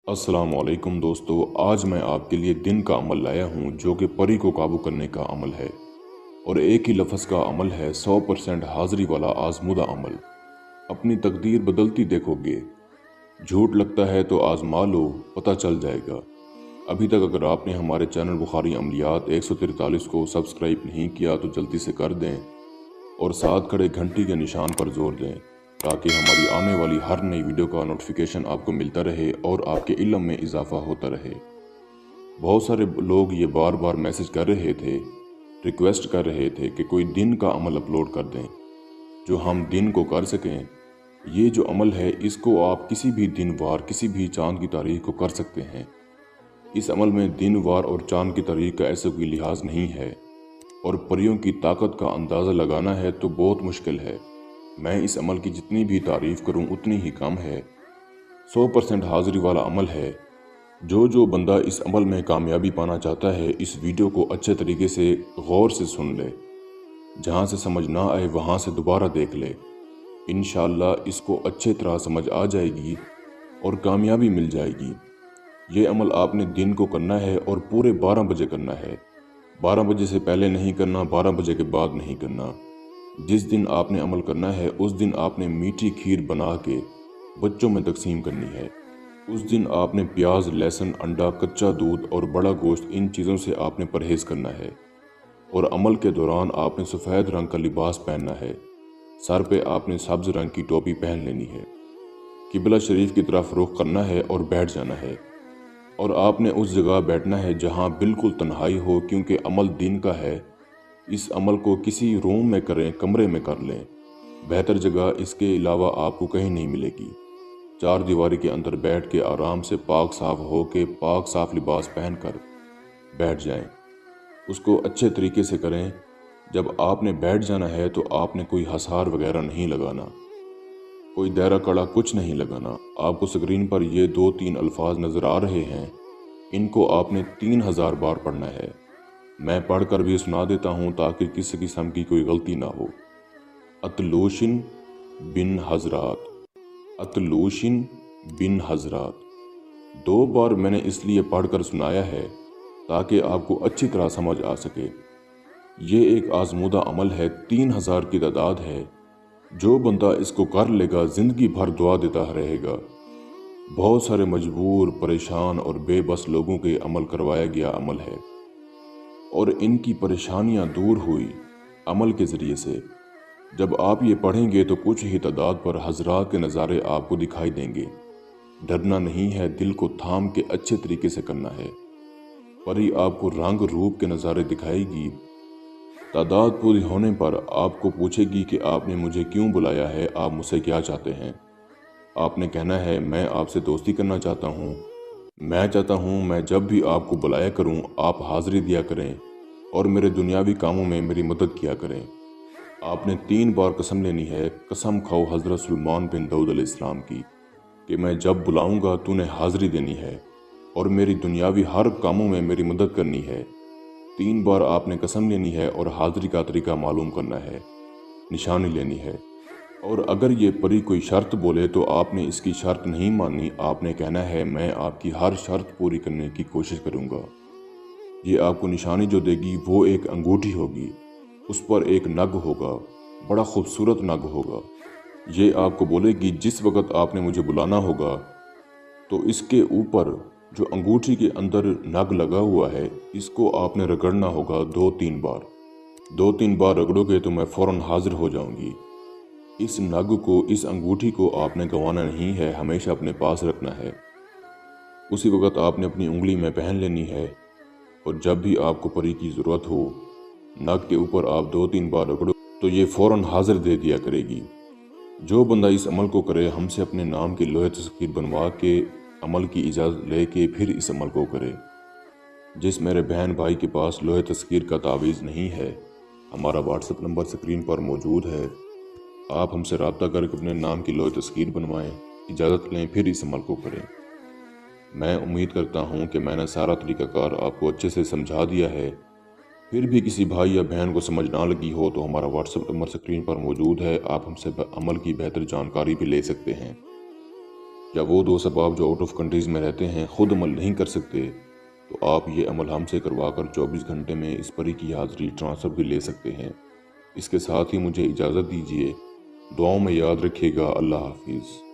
अस्सलामुअलैकुम दोस्तों, आज मैं आपके लिए दिन का अमल लाया हूँ जो कि परी को काबू करने का अमल है। और एक ही लफ्ज़ का अमल है 100% हाज़िरी वाला आज़मुदा अमल। अपनी तकदीर बदलती देखोगे। झूठ लगता है तो आज़मा लो, पता चल जाएगा। अभी तक अगर आपने हमारे चैनल बुखारी अमलियात 143 को सब्सक्राइब नहीं किया तो जल्दी से कर दें और साथ खड़े घंटी के निशान पर जोर दें ताकि हमारी आने वाली हर नई वीडियो का नोटिफिकेशन आपको मिलता रहे और आपके इल्म में इजाफा होता रहे। बहुत सारे लोग ये बार बार मैसेज कर रहे थे, रिक्वेस्ट कर रहे थे कि कोई दिन का अमल अपलोड कर दें जो हम दिन को कर सकें। ये जो अमल है इसको आप किसी भी दिन वार किसी भी चाँद की तारीख को कर सकते हैं। इस अमल में दिन वार और चाँद की तारीख का ऐसा कोई लिहाज नहीं है और परियों की ताकत का अंदाज़ा लगाना है तो बहुत मुश्किल है। मैं इस अमल की जितनी भी तारीफ़ करूं उतनी ही कम है। 100% हाज़िरी वाला अमल है। जो बंदा इस अमल में कामयाबी पाना चाहता है इस वीडियो को अच्छे तरीके से गौर से सुन ले। जहां से समझ ना आए वहां से दोबारा देख ले। इंशाअल्लाह इसको अच्छे तरह समझ आ जाएगी और कामयाबी मिल जाएगी। ये अमल आपने दिन को करना है और पूरे 12 बजे करना है। 12 बजे से पहले नहीं करना, 12 बजे के बाद नहीं करना। जिस दिन आपने अमल करना है उस दिन आपने मीठी खीर बना के बच्चों में तकसीम करनी है। उस दिन आपने प्याज, लहसुन, अंडा, कच्चा दूध और बड़ा गोश्त, इन चीज़ों से आपने परहेज़ करना है। और अमल के दौरान आपने सफ़ेद रंग का लिबास पहनना है। सर पे आपने सब्ज़ रंग की टोपी पहन लेनी है। किबला शरीफ की तरफ रुख करना है और बैठ जाना है। और आपने उस जगह बैठना है जहाँ बिल्कुल तन्हाई हो, क्योंकि अमल दिन का है। इस अमल को किसी रूम में करें, कमरे में कर लें। बेहतर जगह इसके अलावा आपको कहीं नहीं मिलेगी। 4 दीवारी के अंदर बैठ के आराम से पाक साफ हो के पाक साफ लिबास पहनकर बैठ जाएं। उसको अच्छे तरीके से करें। जब आपने बैठ जाना है तो आपने कोई हसार वगैरह नहीं लगाना, कोई दायरा कड़ा कुछ नहीं लगाना। आपको स्क्रीन पर ये 2-3 अल्फाज नज़र आ रहे हैं, इनको आपने 3000 बार पढ़ना है। मैं पढ़कर भी सुना देता हूँ ताकि किसी किस्म की कोई गलती ना हो। अतलूशिन बिन हजरात, अतलूशिन बिन हजरात। 2 बार मैंने इसलिए पढ़कर सुनाया है ताकि आपको अच्छी तरह समझ आ सके। ये एक आजमूदा अमल है, 3000 की तादाद है। जो बंदा इसको कर लेगा ज़िंदगी भर दुआ देता रहेगा। बहुत सारे मजबूर, परेशान और बेबस लोगों के अमल करवाया गया अमल है और इनकी परेशानियां दूर हुई अमल के ज़रिए से। जब आप ये पढ़ेंगे तो कुछ ही तादाद पर हजरात के नज़ारे आपको दिखाई देंगे। डरना नहीं है, दिल को थाम के अच्छे तरीके से करना है। परी आपको रंग रूप के नज़ारे दिखाएगी। तादाद पूरी होने पर आपको पूछेगी कि आपने मुझे क्यों बुलाया है, आप मुझसे क्या चाहते हैं। आपने कहना है, मैं आपसे दोस्ती करना चाहता हूँ। मैं चाहता हूँ मैं जब भी आपको बुलाया करूँ आप हाज़िरी दिया करें और मेरे दुनियावी कामों में मेरी मदद किया करें। आपने 3 बार कसम लेनी है। कसम खाओ हज़रत सुलेमान बिन दाऊद अलैहिस्सलाम की कि मैं जब बुलाऊँगा तूने हाज़िरी देनी है और मेरी दुनियावी हर कामों में मेरी मदद करनी है। 3 बार आपने कसम लेनी है और हाज़िरी का तरीका मालूम करना है, निशानी लेनी है। और अगर ये परी कोई शर्त बोले तो आपने इसकी शर्त नहीं माननी। आपने कहना है, मैं आपकी हर शर्त पूरी करने की कोशिश करूँगा। ये आपको निशानी जो देगी वो एक अंगूठी होगी, उस पर एक नग होगा, बड़ा खूबसूरत नग होगा। ये आपको बोलेगी जिस वक़्त आपने मुझे बुलाना होगा तो इसके ऊपर जो अंगूठी के अंदर नग लगा हुआ है इसको आपने रगड़ना होगा 2-3 बार। 2-3 बार रगड़ोगे तो मैं फ़ौरन हाजिर हो जाऊंगी। इस नग को, इस अंगूठी को आपने गंवाना नहीं है, हमेशा अपने पास रखना है। उसी वक़्त आपने अपनी उंगली में पहन लेनी है और जब भी आपको परी की ज़रूरत हो नग के ऊपर आप 2-3 बार रगड़ो तो ये फ़ौरन हाजिर दे दिया करेगी। जो बंदा इस अमल को करे हमसे अपने नाम की लोहे तस्कीर बनवा के अमल की इजाज़त ले के फिर इस अमल को करे। जिस मेरे बहन भाई के पास लोहे तस्कीर का तावीज़ नहीं है, हमारा व्हाट्सएप नंबर स्क्रीन पर मौजूद है। आप हमसे रब्ता करके अपने नाम की लोहे तस्कीर बनवाएं, इजाज़त लें, फिर इस अमल को करें। मैं उम्मीद करता हूँ कि मैंने सारा तरीक़ाकार आपको अच्छे से समझा दिया है। फिर भी किसी भाई या बहन को समझ ना लगी हो तो हमारा व्हाट्सएप नंबर स्क्रीन पर मौजूद है। आप हमसे अमल की बेहतर जानकारी भी ले सकते हैं। क्या वो दोस्त अहबाब जो आउट ऑफ कंट्रीज़ में रहते हैं खुद अमल नहीं कर सकते तो आप ये अमल हमसे करवा कर 24 घंटे में इस परी की हाज़िरी ट्रांसफ़र भी ले सकते हैं। इसके साथ ही मुझे इजाज़त दीजिए। दुआओं में याद रखिएगा। अल्लाह हाफिज़।